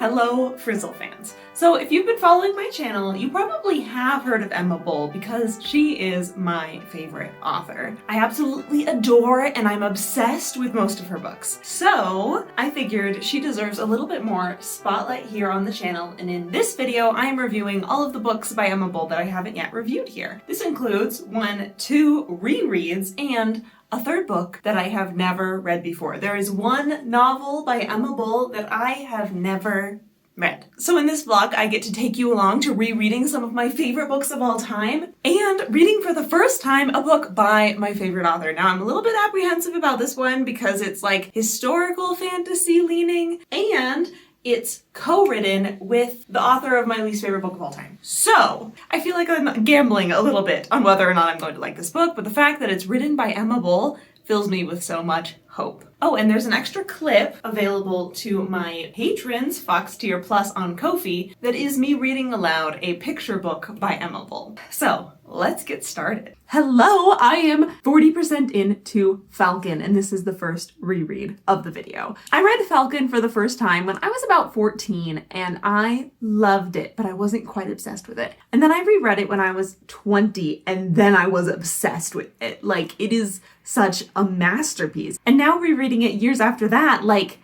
Hello, Frizzle fans. So if you've been following my channel, you probably have heard of Emma Bull because she is my favorite author. I absolutely adore and I'm obsessed with most of her books. So I figured she deserves a little bit more spotlight here on the channel, and in this video I'm reviewing all of the books by Emma Bull that I haven't yet reviewed here. This includes 2 rereads and a third book that I have never read before. There is one novel by Emma Bull that I have never read. So in this vlog, I get to take you along to rereading some of my favorite books of all time and reading for the first time a book by my favorite author. Now, I'm a little bit apprehensive about this one because it's like historical fantasy leaning and it's co-written with the author of my least favorite book of all time. So I feel like I'm gambling a little bit on whether or not I'm going to like this book, but the fact that it's written by Emma Bull fills me with so much hope. Oh, and there's an extra clip available to my patrons, 𝐂𝐸𝐀 Plus on Ko-fi, that is me reading aloud a picture book by Emma Bull. So let's get started. Hello, I am 40% into Falcon, and this is the first reread of the video. I read Falcon for the first time when I was about 14, and I loved it, but I wasn't quite obsessed with it. And then I reread it when I was 20, and then I was obsessed with it. Like, it is such a masterpiece. And now rereading it years after that, like,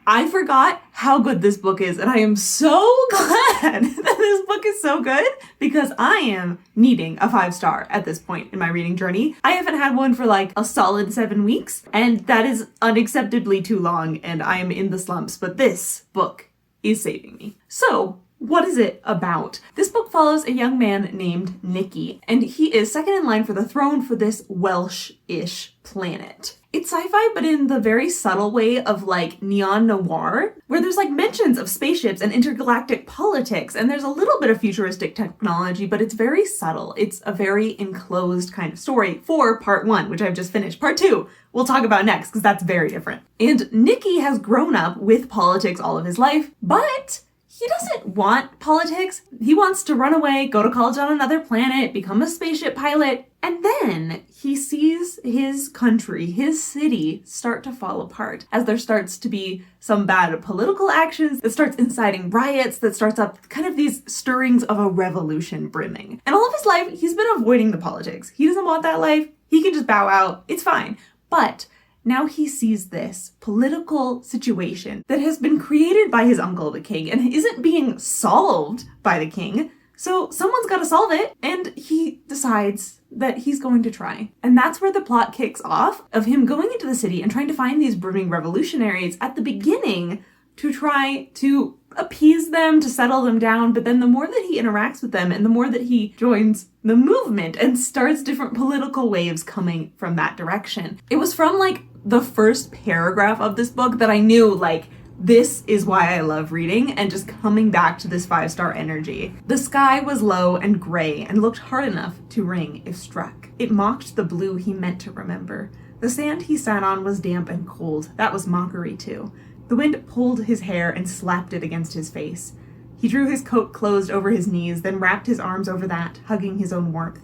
I forgot how good this book is, and I am so glad that this book is so good because I am needing a 5-star at this point in my reading journey. I haven't had one for like a solid 7 weeks, and that is unacceptably too long, and I am in the slumps, but this book is saving me. So, what is it about? This book follows a young man named Nicky, and he is second in line for the throne for this Welsh-ish planet. It's sci-fi, but in the very subtle way of like neon noir, where there's like mentions of spaceships and intergalactic politics, and there's a little bit of futuristic technology, but it's very subtle. It's a very enclosed kind of story for part 1, which I've just finished. Part 2, we'll talk about next, because that's very different. And Nicky has grown up with politics all of his life, but he doesn't want politics. He wants to run away, go to college on another planet, become a spaceship pilot, and then he sees his country, his city, start to fall apart as there starts to be some bad political actions that starts inciting riots, that starts up kind of these stirrings of a revolution brimming. And all of his life, he's been avoiding the politics. He doesn't want that life. He can just bow out. It's fine. But now he sees this political situation that has been created by his uncle, the king, and isn't being solved by the king. So someone's got to solve it, and he decides that he's going to try. And that's where the plot kicks off, of him going into the city and trying to find these brimming revolutionaries at the beginning to try to appease them, to settle them down. But then the more that he interacts with them and the more that he joins the movement and starts different political waves coming from that direction. It was from like the first paragraph of this book that I knew, like, this is why I love reading and just coming back to this 5-star energy. The sky was low and gray and looked hard enough to ring if struck. It mocked the blue he meant to remember. The sand he sat on was damp and cold. That was mockery too. The wind pulled his hair and slapped it against his face. He drew his coat closed over his knees, then wrapped his arms over that, hugging his own warmth.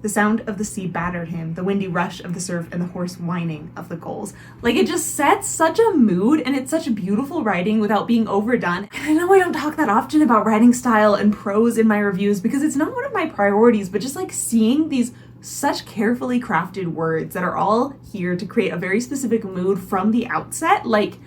The sound of the sea battered him, the windy rush of the surf and the hoarse whining of the gulls. Like, it just sets such a mood, and it's such beautiful writing without being overdone. And I know I don't talk that often about writing style and prose in my reviews because it's not one of my priorities, but just like seeing these such carefully crafted words that are all here to create a very specific mood from the outset, like,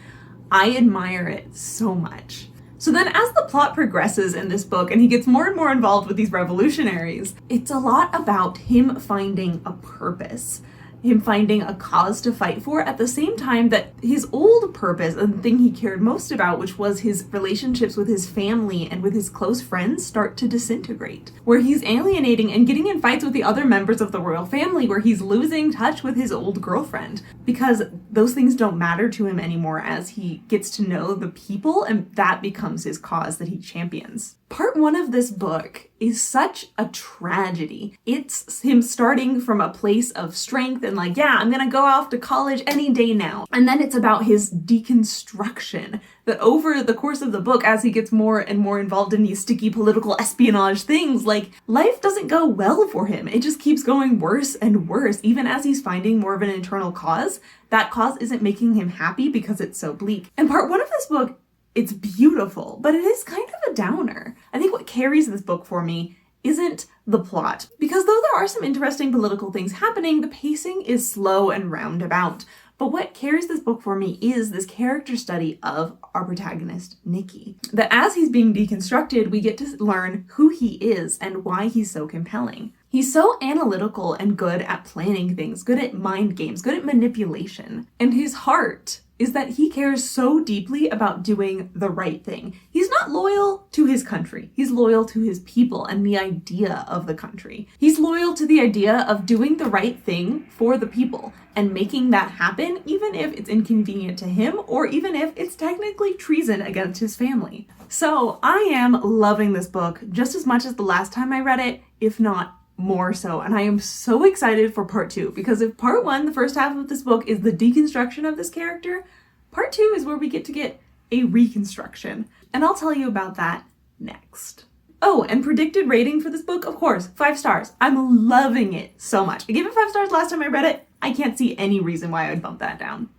I admire it so much. So then as the plot progresses in this book and he gets more and more involved with these revolutionaries, it's a lot about him finding a purpose, him finding a cause to fight for, at the same time that his old purpose and the thing he cared most about, which was his relationships with his family and with his close friends, start to disintegrate. Where he's alienating and getting in fights with the other members of the royal family, where he's losing touch with his old girlfriend because those things don't matter to him anymore as he gets to know the people, and that becomes his cause that he champions. Part 1 of this book is such a tragedy. It's him starting from a place of strength and like, yeah, I'm gonna go off to college any day now. And then it's about his deconstruction, that over the course of the book, as he gets more and more involved in these sticky political espionage things, like, life doesn't go well for him. It just keeps going worse and worse, even as he's finding more of an internal cause. That cause isn't making him happy because it's so bleak. And part 1 of this book It's beautiful, but it is kind of a downer. I think what carries this book for me isn't the plot, because though there are some interesting political things happening, the pacing is slow and roundabout. But what carries this book for me is this character study of our protagonist, Nicky. That as he's being deconstructed, we get to learn who he is and why he's so compelling. He's so analytical and good at planning things, good at mind games, good at manipulation. And his heart is that he cares so deeply about doing the right thing. He's not loyal to his country. He's loyal to his people and the idea of the country. He's loyal to the idea of doing the right thing for the people and making that happen, even if it's inconvenient to him or even if it's technically treason against his family. So I am loving this book just as much as the last time I read it, if not more so. And I am so excited for part 2, because if part 1, the first half of this book, is the deconstruction of this character, part 2 is where we get to get a reconstruction. And I'll tell you about that next. Oh, and predicted rating for this book, of course, 5 stars. I'm loving it so much. I gave it 5 stars last time I read it. I can't see any reason why I would bump that down.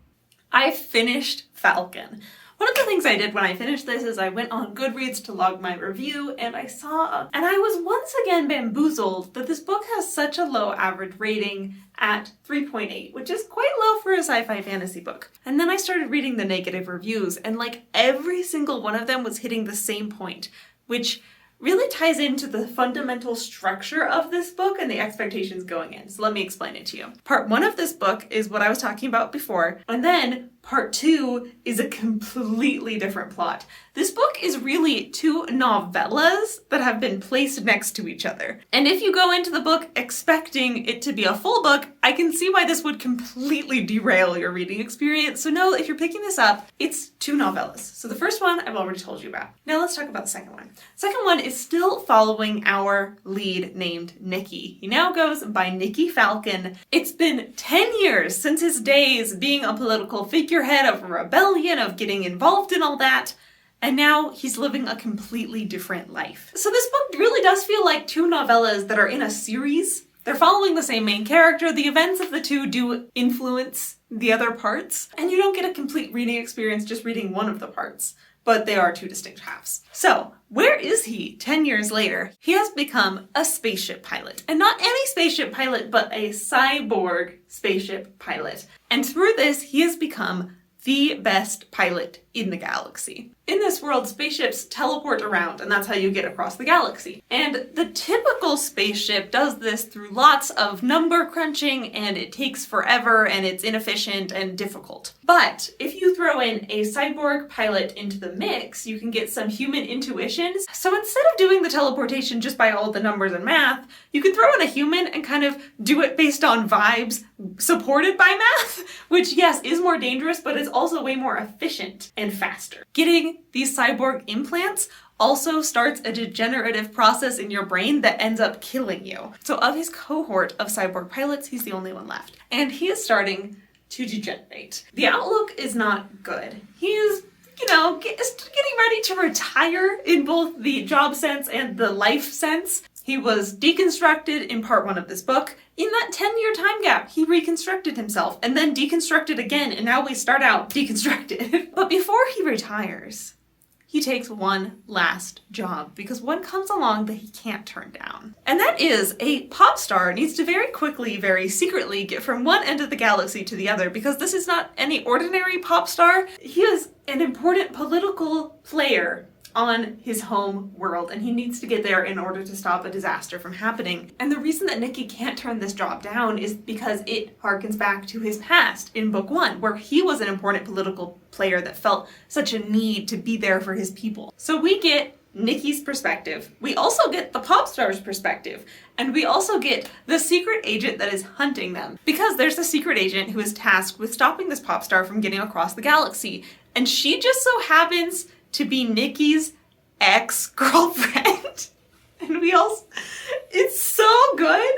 I finished Falcon. One of the things I did when I finished this is I went on Goodreads to log my review, and I was once again bamboozled that this book has such a low average rating at 3.8, which is quite low for a sci-fi fantasy book. And then I started reading the negative reviews, and like every single one of them was hitting the same point, which really ties into the fundamental structure of this book and the expectations going in. So let me explain it to you. Part 1 of this book is what I was talking about before, and then part 2 is a completely different plot. This book is really 2 novellas that have been placed next to each other. And if you go into the book expecting it to be a full book, I can see why this would completely derail your reading experience. So no, if you're picking this up, it's 2 novellas. So the first one I've already told you about. Now let's talk about the second one. The second one is still following our lead named Nicky. He now goes by Nicky Falcon. It's been 10 years since his days being a political figurehead of a rebellion, of getting involved in all that, and now he's living a completely different life. So this book really does feel like 2 novellas that are in a series. They're following the same main character. The events of the 2 do influence the other parts, and you don't get a complete reading experience just reading one of the parts, but they are 2 distinct halves. So, where is he 10 years later? He has become a spaceship pilot. And not any spaceship pilot, but a cyborg spaceship pilot. And through this, he has become the best pilot in the galaxy. In this world, spaceships teleport around, and that's how you get across the galaxy. And the typical spaceship does this through lots of number crunching, and it takes forever, and it's inefficient and difficult. But if you throw in a cyborg pilot into the mix, you can get some human intuitions. So instead of doing the teleportation just by all the numbers and math, you can throw in a human and kind of do it based on vibes supported by math, which yes, is more dangerous, but is also way more efficient and faster. Getting these cyborg implants also starts a degenerative process in your brain that ends up killing you. So of his cohort of cyborg pilots, he's the only one left. And he is starting to degenerate. The outlook is not good. He is, getting ready to retire in both the job sense and the life sense. He was deconstructed in part 1 of this book. In that 10-year time gap, he reconstructed himself and then deconstructed again, and now we start out deconstructed. But before he retires, he takes one last job because one comes along that he can't turn down. And that is a pop star needs to very quickly, very secretly get from one end of the galaxy to the other, because this is not any ordinary pop star. He is an important political player on his home world, and he needs to get there in order to stop a disaster from happening. And the reason that Nicky can't turn this job down is because it harkens back to his past in book 1, where he was an important political player that felt such a need to be there for his people. So we get Nicky's perspective. We also get the pop star's perspective. And we also get the secret agent that is hunting them. Because there's a secret agent who is tasked with stopping this pop star from getting across the galaxy. And she just so happens to be Nicky's ex-girlfriend. And it's so good.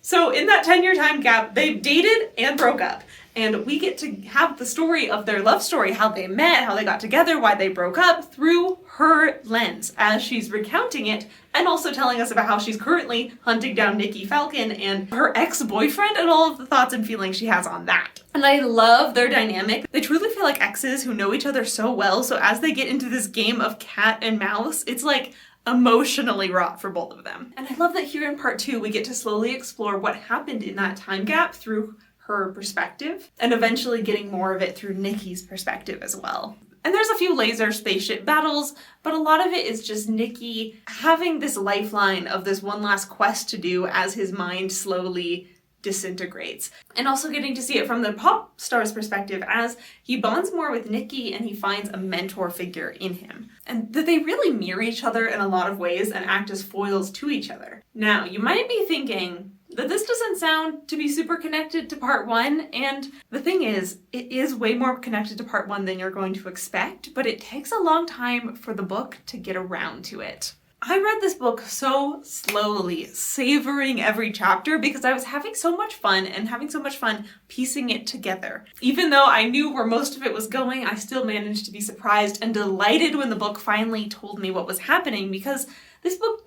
So in that 10-year time gap, they dated and broke up. And we get to have the story of their love story, how they met, how they got together, why they broke up, through her her lens as she's recounting it, and also telling us about how she's currently hunting down Nikki Falcon and her ex-boyfriend and all of the thoughts and feelings she has on that. And I love their dynamic. They truly feel like exes who know each other so well, so as they get into this game of cat and mouse, it's like emotionally wrought for both of them. And I love that here in part 2 we get to slowly explore what happened in that time gap through her perspective, and eventually getting more of it through Nikki's perspective as well. And there's a few laser spaceship battles, but a lot of it is just Nikki having this lifeline of this one last quest to do as his mind slowly disintegrates. And also getting to see it from the pop star's perspective as he bonds more with Nikki and he finds a mentor figure in him. And that they really mirror each other in a lot of ways and act as foils to each other. Now, you might be thinking that this doesn't sound to be super connected to part 1, and the thing is, it is way more connected to part 1 than you're going to expect, but it takes a long time for the book to get around to it. I read this book so slowly, savoring every chapter because I was having so much fun and having so much fun piecing it together. Even though I knew where most of it was going, I still managed to be surprised and delighted when the book finally told me what was happening, because this book,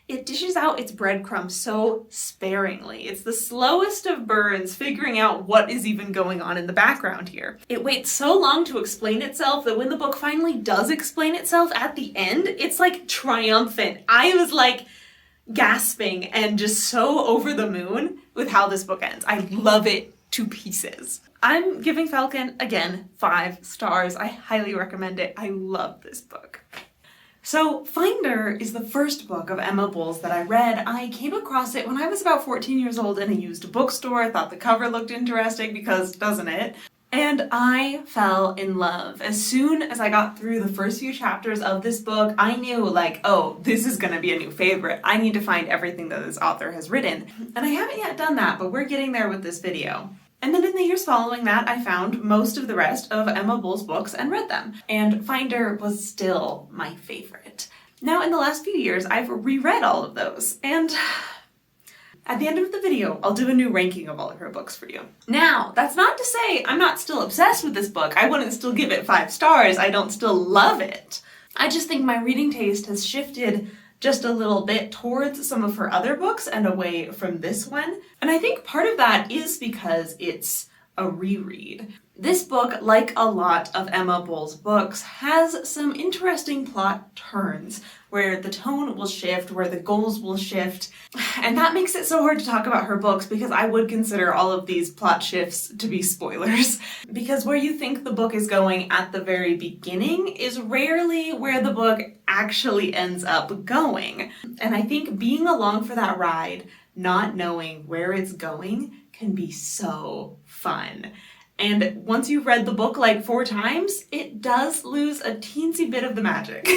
it dishes out its breadcrumbs so sparingly. It's the slowest of burns figuring out what is even going on in the background here. It waits so long to explain itself that when the book finally does explain itself at the end, it's like triumphant. I was like gasping and just so over the moon with how this book ends. I love it to pieces. I'm giving Falcon, again, 5 stars. I highly recommend it. I love this book. So Finder is the first book of Emma Bull's that I read. I came across it when I was about 14 years old in a used bookstore. I thought the cover looked interesting because, doesn't it? And I fell in love. As soon as I got through the first few chapters of this book, I knew like, oh, this is gonna be a new favorite. I need to find everything that this author has written. And I haven't yet done that, but we're getting there with this video. And then in the years following that, I found most of the rest of Emma Bull's books and read them. And Finder was still my favorite. Now, in the last few years, I've reread all of those. And at the end of the video, I'll do a new ranking of all of her books for you. Now, that's not to say I'm not still obsessed with this book. I wouldn't still give it 5 stars. I don't still love it. I just think my reading taste has shifted just a little bit towards some of her other books and away from this one. And I think part of that is because it's a reread. This book, like a lot of Emma Bull's books, has some interesting plot turns where the tone will shift, where the goals will shift, and that makes it so hard to talk about her books because I would consider all of these plot shifts to be spoilers. Because where you think the book is going at the very beginning is rarely where the book actually ends up going. And I think being along for that ride, not knowing where it's going, can be so fun. And once you've read the book like 4 times, it does lose a teensy bit of the magic.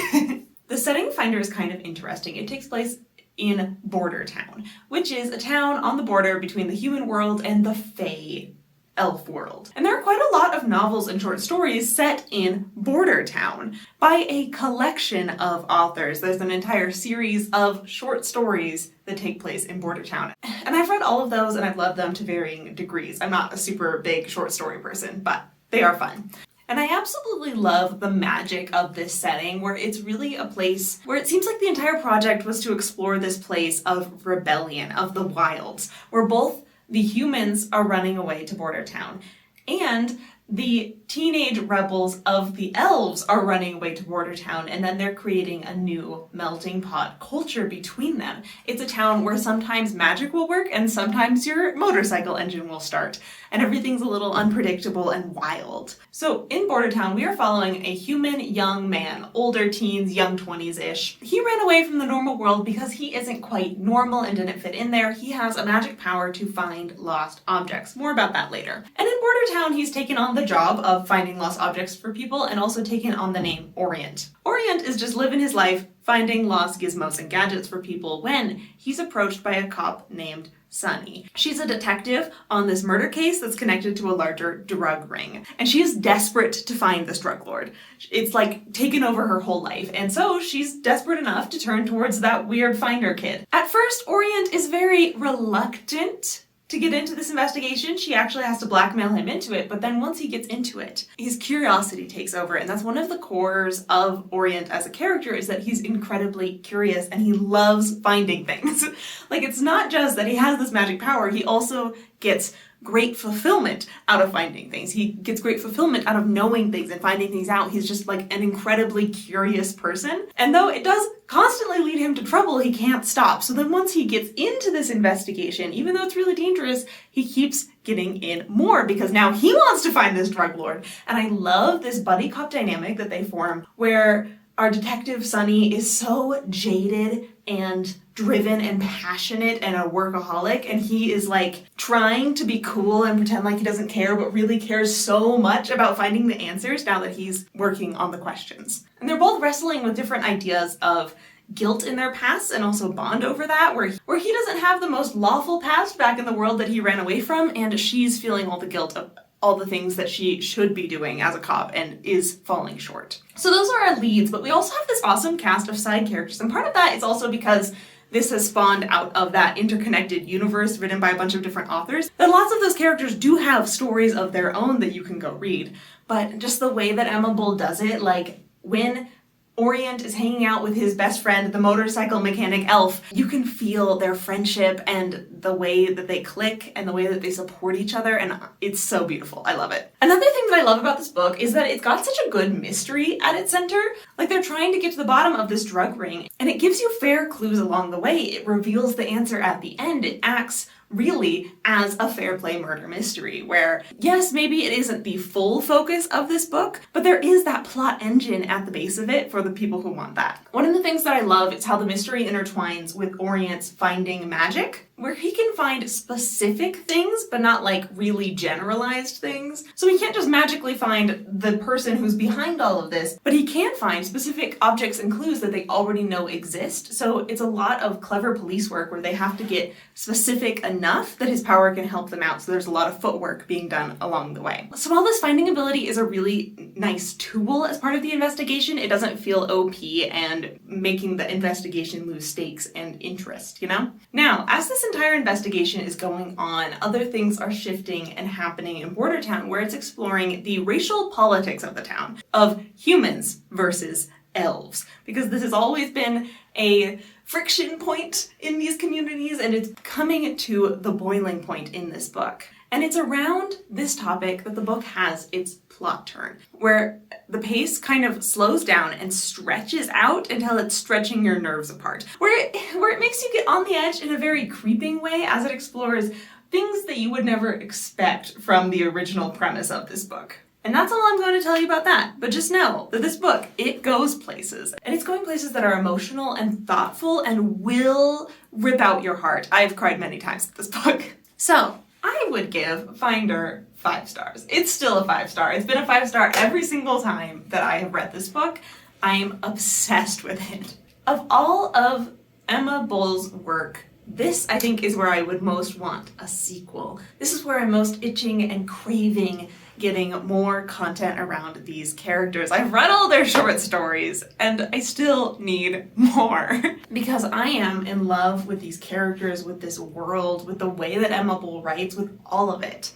The setting of Finder is kind of interesting. It takes place in Border Town, which is a town on the border between the human world and the Fae elf world. And there are quite a lot of novels and short stories set in Border Town by a collection of authors. There's an entire series of short stories that take place in Border Town. And I've read all of those and I've loved them to varying degrees. I'm not a super big short story person, but they are fun. And I absolutely love the magic of this setting, where it's really a place where it seems like the entire project was to explore this place of rebellion, of the wilds, where both the humans are running away to Border Town and the teenage rebels of the elves are running away to Border Town, and then they're creating a new melting pot culture between them. It's a town where sometimes magic will work and sometimes your motorcycle engine will start, and everything's a little unpredictable and wild. So in Border Town, we are following a human young man, older teens, young 20s-ish. He ran away from the normal world because he isn't quite normal and didn't fit in there. He has a magic power to find lost objects. More about that later. And in Border Town, he's taken on the job of finding lost objects for people and also taken on the name Orient. Orient is just living his life finding lost gizmos and gadgets for people when he's approached by a cop named Sunny. She's a detective on this murder case that's connected to a larger drug ring, and she is desperate to find this drug lord. It's like taken over her whole life, and so she's desperate enough to turn towards that weird Finder kid. At first, Orient is very reluctant To get into this investigation, she actually has to blackmail him into it, but then once he gets into it, his curiosity takes over, and that's one of the cores of Orient as a character, is that he's incredibly curious and he loves finding things. Like, it's not just that he has this magic power, he also gets great fulfillment out of finding things. He gets great fulfillment out of knowing things and finding things out. He's just like an incredibly curious person. And though it does constantly lead him to trouble, he can't stop. So then once he gets into this investigation, even though it's really dangerous, he keeps getting in more because now he wants to find this drug lord. And I love this buddy cop dynamic that they form where our detective Sonny is so jaded and driven and passionate and a workaholic, and he is like trying to be cool and pretend like he doesn't care, but really cares so much about finding the answers now that he's working on the questions. And they're both wrestling with different ideas of guilt in their past and also bond over that, where he doesn't have the most lawful past back in the world that he ran away from, and she's feeling all the guilt of all the things that she should be doing as a cop and is falling short. So those are our leads, but we also have this awesome cast of side characters, and part of that is also because this has spawned out of that interconnected universe written by a bunch of different authors. And lots of those characters do have stories of their own that you can go read, but just the way that Emma Bull does it, like when Orient is hanging out with his best friend, the motorcycle mechanic elf, you can feel their friendship and the way that they click and the way that they support each other, and it's so beautiful. I love it. Another thing that I love about this book is that it's got such a good mystery at its center. Like, they're trying to get to the bottom of this drug ring, and it gives you fair clues along the way. It reveals the answer at the end. It acts really as a fair play murder mystery where, yes, maybe it isn't the full focus of this book, but there is that plot engine at the base of it for the people who want that. One of the things that I love is how the mystery intertwines with Orient's finding magic, where he can find specific things, but not like really generalized things. So he can't just magically find the person who's behind all of this, but he can find specific objects and clues that they already know exist. So it's a lot of clever police work where they have to get specific enough that his power can help them out. So there's a lot of footwork being done along the way. So while this finding ability is a really nice tool as part of the investigation, it doesn't feel OP and making the investigation lose stakes and interest, you know? Now, as this entire investigation is going on, other things are shifting and happening in Bordertown, where it's exploring the racial politics of the town, of humans versus elves, because this has always been a friction point in these communities, and it's coming to the boiling point in this book. And it's around this topic that the book has its plot turn, where the pace kind of slows down and stretches out until it's stretching your nerves apart, where it makes you get on the edge in a very creeping way as it explores things that you would never expect from the original premise of this book. And that's all I'm going to tell you about that, but just know that this book, it goes places. And it's going places that are emotional and thoughtful and will rip out your heart. I've cried many times at this book. So, I would give Finder 5 stars. It's still a 5-star. It's been a 5-star every single time that I have read this book. I am obsessed with it. Of all of Emma Bull's work, this, I think, is where I would most want a sequel. This is where I'm most itching and craving getting more content around these characters. I've read all their short stories, and I still need more. Because I am in love with these characters, with this world, with the way that Emma Bull writes, with all of it.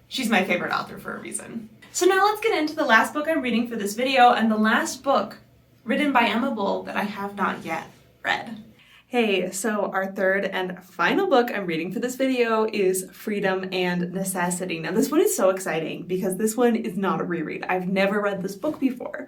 She's my favorite author for a reason. So now let's get into the last book I'm reading for this video, and the last book written by Emma Bull that I have not yet read. Hey, so our third and final book I'm reading for this video is Freedom and Necessity. Now this one is so exciting because this one is not a reread. I've never read this book before.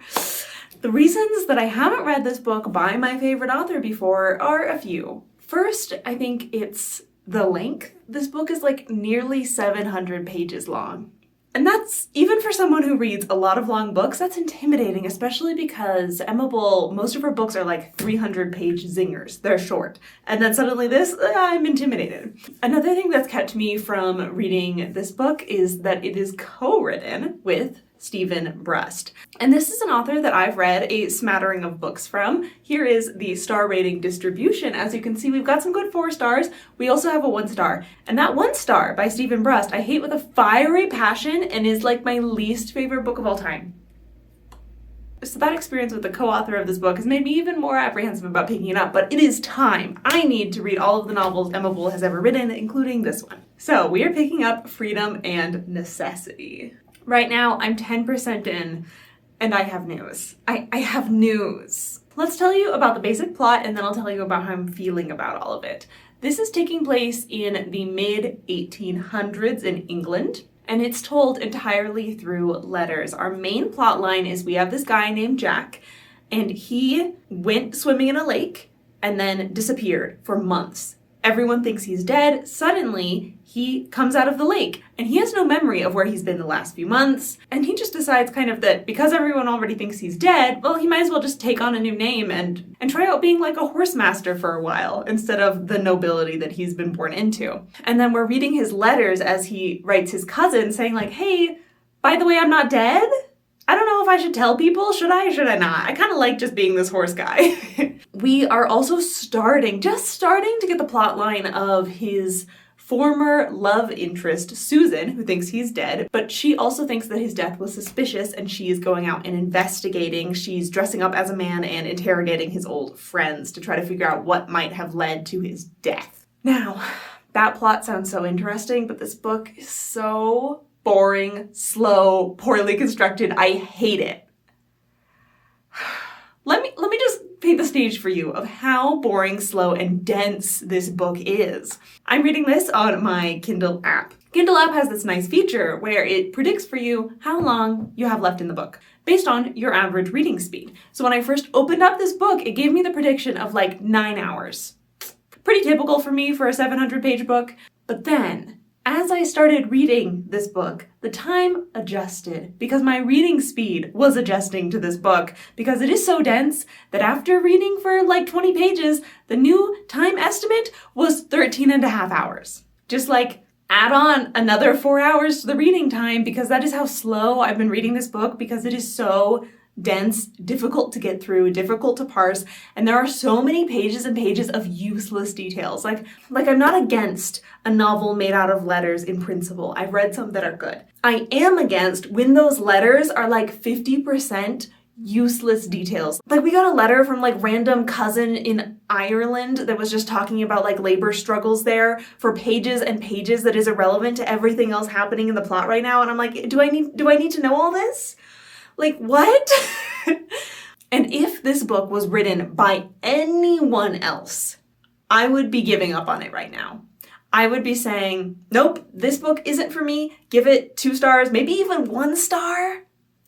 The reasons that I haven't read this book by my favorite author before are a few. First, I think it's the length. This book is like nearly 700 pages long. And that's, even for someone who reads a lot of long books, that's intimidating, especially because Emma Bull, most of her books are like 300-page zingers. They're short. And then suddenly this, I'm intimidated. Another thing that's kept me from reading this book is that it is co-written with Stephen Brust. And this is an author that I've read a smattering of books from. Here is the star rating distribution. As you can see, we've got some good 4 stars. We also have a 1 star. And that 1 star by Stephen Brust, I hate with a fiery passion and is like my least favorite book of all time. So that experience with the co-author of this book has made me even more apprehensive about picking it up, but it is time. I need to read all of the novels Emma Bull has ever written, including this one. So we are picking up Freedom and Necessity. Right now, I'm 10% in, and I have news. I have news. Let's tell you about the basic plot, and then I'll tell you about how I'm feeling about all of it. This is taking place in the mid-1800s in England, and it's told entirely through letters. Our main plot line is we have this guy named Jack, and he went swimming in a lake and then disappeared for months. Everyone thinks he's dead. Suddenly, he comes out of the lake, and he has no memory of where he's been the last few months, and he just decides kind of that because everyone already thinks he's dead, well, he might as well just take on a new name and try out being like a horse master for a while instead of the nobility that he's been born into. And then we're reading his letters as he writes his cousin saying like, hey, by the way, I'm not dead. I don't know if I should tell people. Should I or should I not? I kind of like just being this horse guy. We are also just starting to get the plot line of his former love interest, Susan, who thinks he's dead, but she also thinks that his death was suspicious and she is going out and investigating. She's dressing up as a man and interrogating his old friends to try to figure out what might have led to his death. Now, that plot sounds so interesting, but this book is so boring, slow, poorly constructed. I hate it. Let me just paint the stage for you of how boring, slow, and dense this book is. I'm reading this on my Kindle app. Kindle app has this nice feature where it predicts for you how long you have left in the book based on your average reading speed. So when I first opened up this book, it gave me the prediction of like 9 hours. Pretty typical for me for a 700-page book. But then, as I started reading this book, the time adjusted because my reading speed was adjusting to this book because it is so dense that after reading for like 20 pages, the new time estimate was 13 and a half hours. Just like add on another 4 hours to the reading time because that is how slow I've been reading this book because it is so dense, difficult to get through, difficult to parse, and there are so many pages and pages of useless details. Like I'm not against a novel made out of letters in principle. I've read some that are good. I am against when those letters are like 50% useless details. Like we got a letter from like random cousin in Ireland that was just talking about like labor struggles there for pages and pages that is irrelevant to everything else happening in the plot right now. And I'm like, do I need to know all this? Like, what? And if this book was written by anyone else, I would be giving up on it right now. I would be saying, nope, this book isn't for me. Give it 2 stars, maybe even 1 star,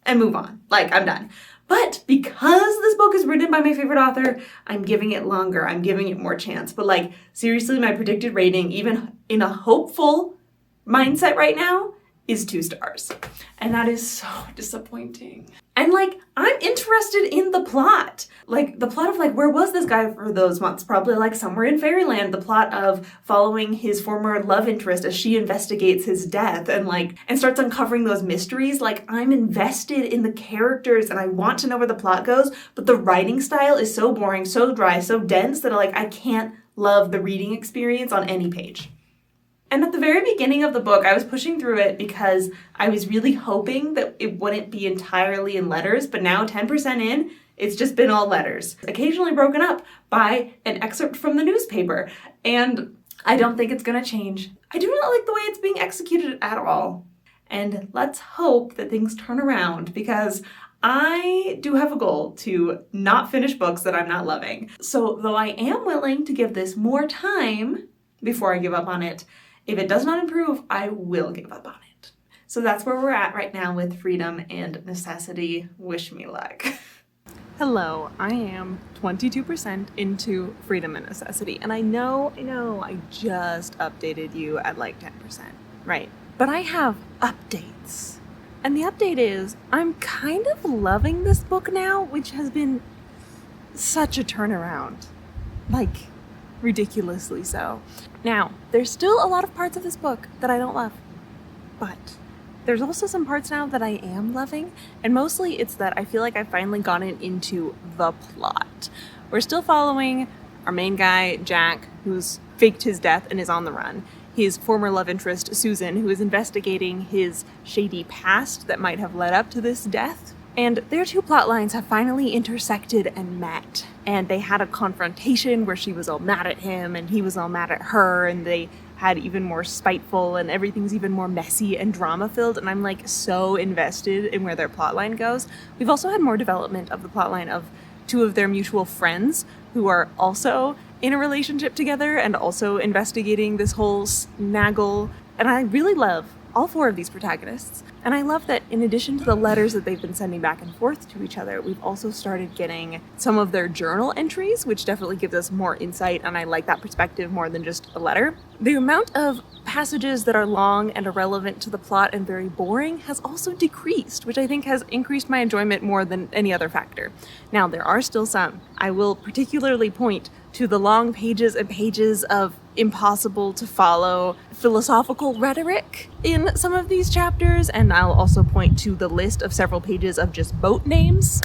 and move on. Like, I'm done. But because this book is written by my favorite author, I'm giving it longer. I'm giving it more chance. But like, seriously, my predicted rating, even in a hopeful mindset right now, is 2 stars. And that is so disappointing. And like, I'm interested in the plot. Like the plot of like, where was this guy for those months? Probably like somewhere in fairyland. The plot of following his former love interest as she investigates his death and starts uncovering those mysteries. Like I'm invested in the characters and I want to know where the plot goes, but the writing style is so boring, so dry, so dense that like, I can't love the reading experience on any page. And at the very beginning of the book, I was pushing through it because I was really hoping that it wouldn't be entirely in letters, but now 10% in, it's just been all letters. Occasionally broken up by an excerpt from the newspaper. And I don't think it's gonna change. I do not like the way it's being executed at all. And let's hope that things turn around because I do have a goal to not finish books that I'm not loving. So though I am willing to give this more time before I give up on it, if it does not improve, I will give up on it. So that's where we're at right now with Freedom and Necessity. Wish me luck. Hello, I am 22% into Freedom and Necessity. And I know, I just updated you at like 10%, right? But I have updates. And the update is, I'm kind of loving this book now, which has been such a turnaround. Like, ridiculously so. Now, there's still a lot of parts of this book that I don't love, but there's also some parts now that I am loving, and mostly it's that I feel like I've finally gotten into the plot. We're still following our main guy, Jack, who's faked his death and is on the run. His former love interest, Susan, who is investigating his shady past that might have led up to this death. And their 2 plot lines have finally intersected and met. And they had a confrontation where she was all mad at him and he was all mad at her, and they had even more spiteful and everything's even more messy and drama-filled, and I'm like so invested in where their plotline goes. We've also had more development of the plotline of two of their mutual friends who are also in a relationship together and also investigating this whole snaggle. And I really love all four of these protagonists. And I love that in addition to the letters that they've been sending back and forth to each other, we've also started getting some of their journal entries, which definitely gives us more insight, and I like that perspective more than just a letter. The amount of passages that are long and irrelevant to the plot and very boring has also decreased, which I think has increased my enjoyment more than any other factor. Now, there are still some. I will particularly point to the long pages and pages of impossible to follow philosophical rhetoric in some of these chapters, and I'll also point to the list of several pages of just boat names,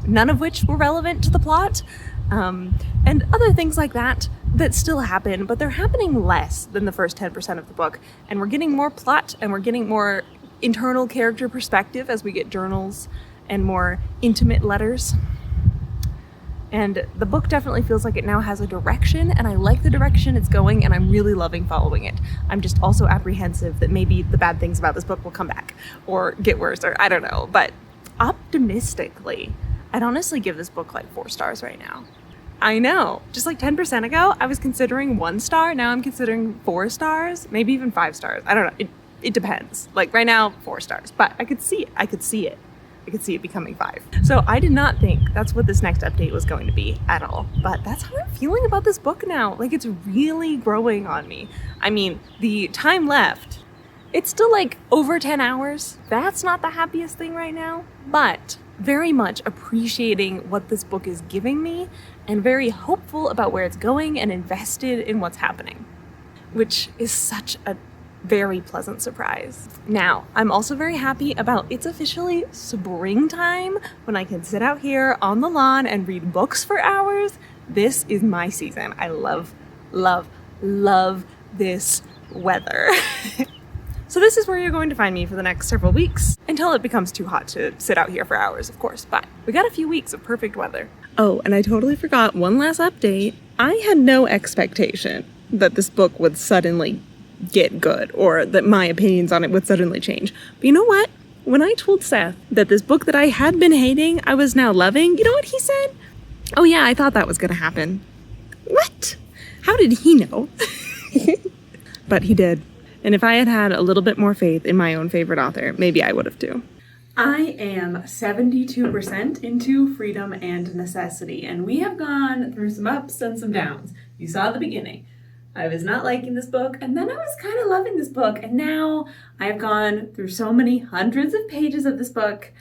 none of which were relevant to the plot, and other things like that still happen, but they're happening less than the first 10% of the book, and we're getting more plot and we're getting more internal character perspective as we get journals and more intimate letters. And the book definitely feels like it now has a direction, and I like the direction it's going, and I'm really loving following it. I'm just also apprehensive that maybe the bad things about this book will come back or get worse, or I don't know. But optimistically, I'd honestly give this book like 4 stars right now. I know, just like 10% ago, I was considering 1 star. Now I'm considering 4 stars, maybe even 5 stars. I don't know. It depends. Like right now, 4 stars, but I could see it. I could see it becoming 5. So I did not think that's what this next update was going to be at all. But that's how I'm feeling about this book now. Like, it's really growing on me. I mean, the time left, it's still like over 10 hours. That's not the happiest thing right now, but very much appreciating what this book is giving me and very hopeful about where it's going and invested in what's happening, which is such a very pleasant surprise. Now, I'm also very happy about it's officially springtime when I can sit out here on the lawn and read books for hours. This is my season. I love, love, love this weather. So this is where you're going to find me for the next several weeks, until it becomes too hot to sit out here for hours, of course, but we got a few weeks of perfect weather. Oh, and I totally forgot one last update. I had no expectation that this book would suddenly get good, or that my opinions on it would suddenly change. But you know what? When I told Seth that this book that I had been hating, I was now loving, you know what he said? Oh yeah, I thought that was gonna happen. What? How did he know? But he did. And if I had had a little bit more faith in my own favorite author, maybe I would have too. I am 72% into Freedom and Necessity, and we have gone through some ups and some downs. You saw the beginning. I was not liking this book, and then I was kind of loving this book, and now I've gone through so many hundreds of pages of this book,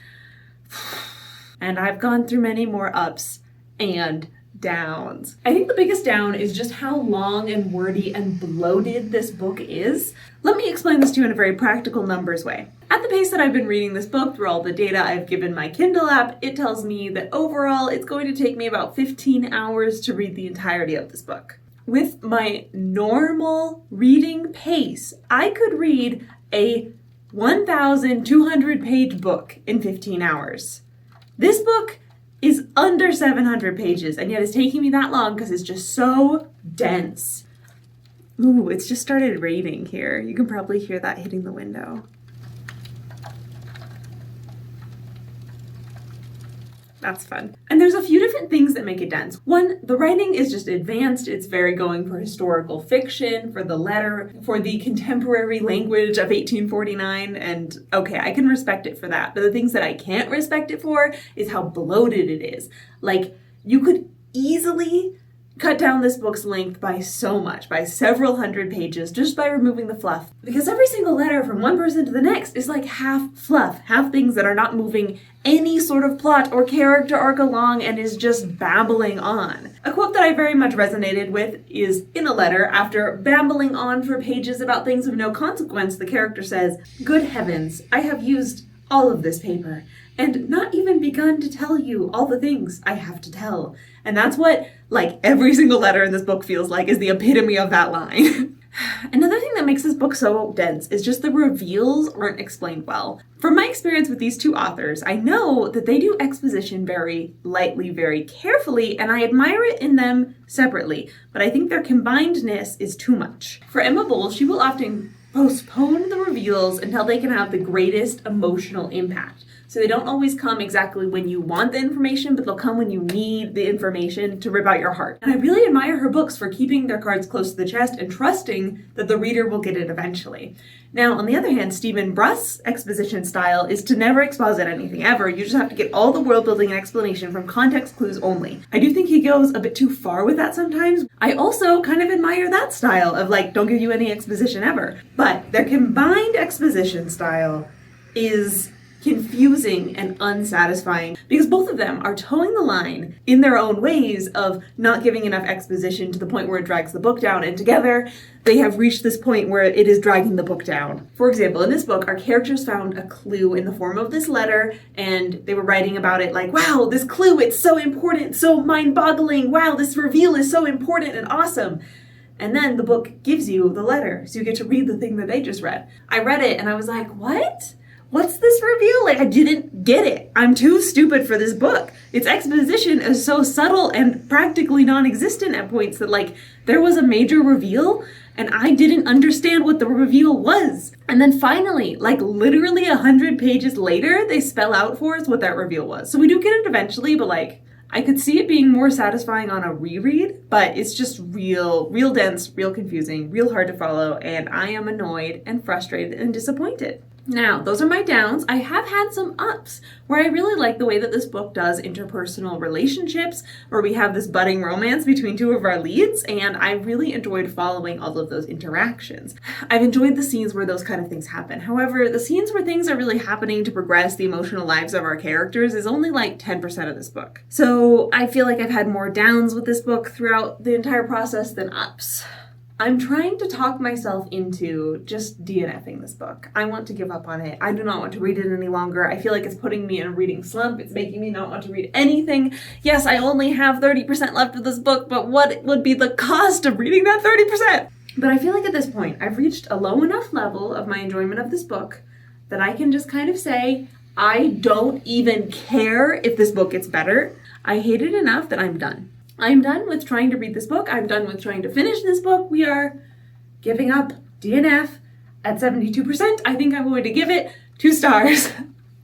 and I've gone through many more ups and downs. I think the biggest down is just how long and wordy and bloated this book is. Let me explain this to you in a very practical numbers way. At the pace that I've been reading this book, through all the data I've given my Kindle app, it tells me that overall it's going to take me about 15 hours to read the entirety of this book. With my normal reading pace, I could read a 1,200 page book in 15 hours. This book is under 700 pages, and yet it's taking me that long because it's just so dense. Ooh, it's just started raining here. You can probably hear that hitting the window. That's fun. And there's a few different things that make it dense. One, the writing is just advanced. It's very going for historical fiction, for the letter, for the contemporary language of 1849. And okay, I can respect it for that. But the things that I can't respect it for is how bloated it is. Like, you could easily cut down this book's length by so much, by several hundred pages, just by removing the fluff. Because every single letter from one person to the next is like half fluff, half things that are not moving any sort of plot or character arc along and is just babbling on. A quote that I very much resonated with is in a letter. After babbling on for pages about things of no consequence, the character says, "Good heavens, I have used all of this paper and not even begun to tell you all the things I have to tell." And that's what, like, every single letter in this book feels like, is the epitome of that line. Another thing that makes this book so dense is just the reveals aren't explained well. From my experience with these two authors, I know that they do exposition very lightly, very carefully, and I admire it in them separately, but I think their combinedness is too much. For Emma Bull, she will often postpone the reveals until they can have the greatest emotional impact. So they don't always come exactly when you want the information, but they'll come when you need the information to rip out your heart. And I really admire her books for keeping their cards close to the chest and trusting that the reader will get it eventually. Now, on the other hand, Stephen Bruss's exposition style is to never exposit anything ever. You just have to get all the world building and explanation from context clues only. I do think he goes a bit too far with that sometimes. I also kind of admire that style of like, don't give you any exposition ever. But their combined exposition style is confusing and unsatisfying because both of them are towing the line in their own ways of not giving enough exposition to the point where it drags the book down, and together they have reached this point where it is dragging the book down. For example, in this book, our characters found a clue in the form of this letter, and they were writing about it like, wow, this clue, it's so important, so mind-boggling, wow, this reveal is so important and awesome. And then the book gives you the letter, so you get to read the thing that they just read. I read it and I was like, what? What's this reveal? Like, I didn't get it. I'm too stupid for this book. Its exposition is so subtle and practically non-existent at points that, like, there was a major reveal and I didn't understand what the reveal was. And then finally, like literally 100 pages later, they spell out for us what that reveal was. So we do get it eventually, but like, I could see it being more satisfying on a reread, but it's just real dense, real confusing, real hard to follow, and I am annoyed and frustrated and disappointed. Now, those are my downs. I have had some ups where I really like the way that this book does interpersonal relationships, where we have this budding romance between two of our leads, and I really enjoyed following all of those interactions. I've enjoyed the scenes where those kind of things happen. However, the scenes where things are really happening to progress the emotional lives of our characters is only like 10% of this book. So I feel like I've had more downs with this book throughout the entire process than ups. I'm trying to talk myself into just DNFing this book. I want to give up on it. I do not want to read it any longer. I feel like it's putting me in a reading slump. It's making me not want to read anything. Yes, I only have 30% left of this book, but what would be the cost of reading that 30%? But I feel like at this point, I've reached a low enough level of my enjoyment of this book that I can just kind of say, I don't even care if this book gets better. I hate it enough that I'm done. I'm done with trying to read this book. I'm done with trying to finish this book. We are giving up DNF at 72%. I think I'm going to give it 2 stars,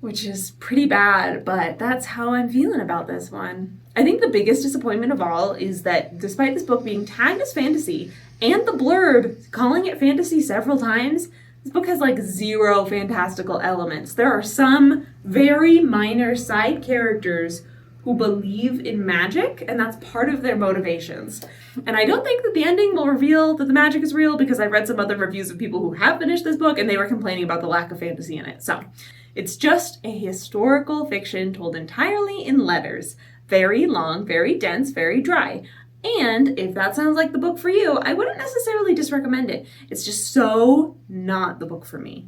which is pretty bad, but that's how I'm feeling about this one. I think the biggest disappointment of all is that despite this book being tagged as fantasy and the blurb calling it fantasy several times, this book has like 0 fantastical elements. There are some very minor side characters who believe in magic, and that's part of their motivations. And I don't think that the ending will reveal that the magic is real, because I've read some other reviews of people who have finished this book and they were complaining about the lack of fantasy in it. So it's just a historical fiction told entirely in letters. Very long, very dense, very dry. And if that sounds like the book for you, I wouldn't necessarily disrecommend it. It's just so not the book for me.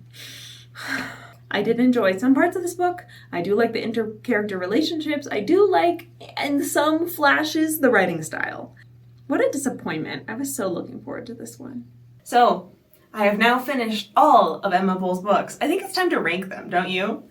I did enjoy some parts of this book. I do like the inter-character relationships. I do like, in some flashes, the writing style. What a disappointment. I was so looking forward to this one. So, I have now finished all of Emma Bull's books. I think it's time to rank them, don't you?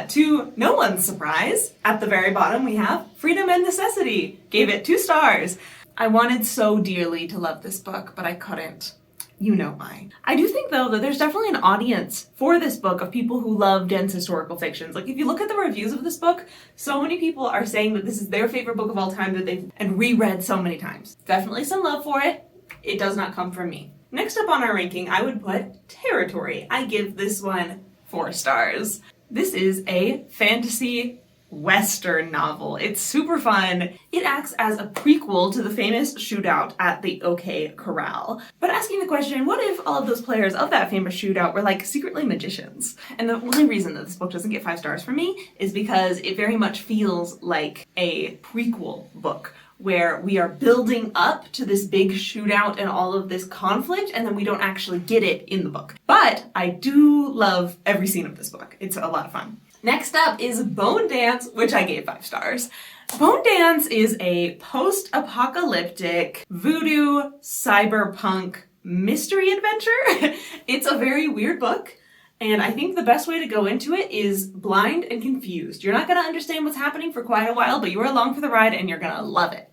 To no one's surprise, at the very bottom we have Freedom and Necessity. Gave it 2 stars. I wanted so dearly to love this book, but I couldn't. You know why. I do think, though, that there's definitely an audience for this book of people who love dense historical fictions. Like, if you look at the reviews of this book, so many people are saying that this is their favorite book of all time that they've reread so many times. Definitely some love for it. It does not come from me. Next up on our ranking, I would put Territory. I give this one 4 stars. This is a fantasy Western novel. It's super fun. It acts as a prequel to the famous shootout at the OK Corral. But asking the question, what if all of those players of that famous shootout were like secretly magicians? And the only reason that this book doesn't get 5 stars for me is because it very much feels like a prequel book, where we are building up to this big shootout and all of this conflict, and then we don't actually get it in the book. But I do love every scene of this book. It's a lot of fun. Next up is Bone Dance, which I gave 5 stars. Bone Dance is a post-apocalyptic voodoo cyberpunk mystery adventure. It's a very weird book, and I think the best way to go into it is blind and confused. You're not going to understand what's happening for quite a while, but you're along for the ride and you're going to love it.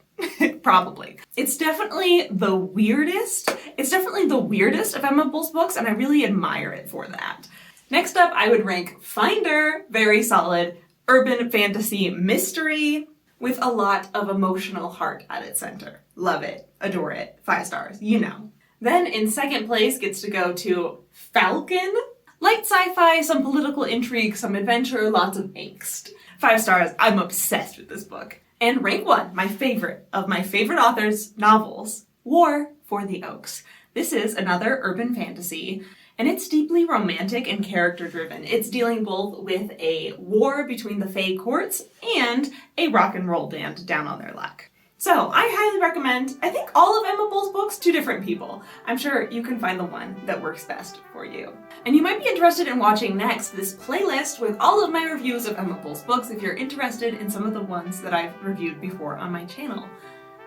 Probably. It's definitely the weirdest. It's definitely the weirdest of Emma Bull's books, and I really admire it for that. Next up, I would rank Finder, very solid, urban fantasy mystery with a lot of emotional heart at its center. Love it, adore it, 5 stars, you know. Then in second place gets to go to Falcon. Light sci-fi, some political intrigue, some adventure, lots of angst. 5 stars, I'm obsessed with this book. And rank 1, my favorite of my favorite authors' novels, War for the Oaks. This is another urban fantasy, and it's deeply romantic and character-driven. It's dealing both with a war between the Fae courts and a rock and roll band down on their luck. So I highly recommend, I think, all of Emma Bull's books to different people. I'm sure you can find the one that works best for you. And you might be interested in watching next this playlist with all of my reviews of Emma Bull's books if you're interested in some of the ones that I've reviewed before on my channel.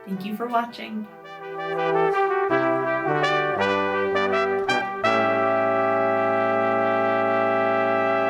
Thank you for watching.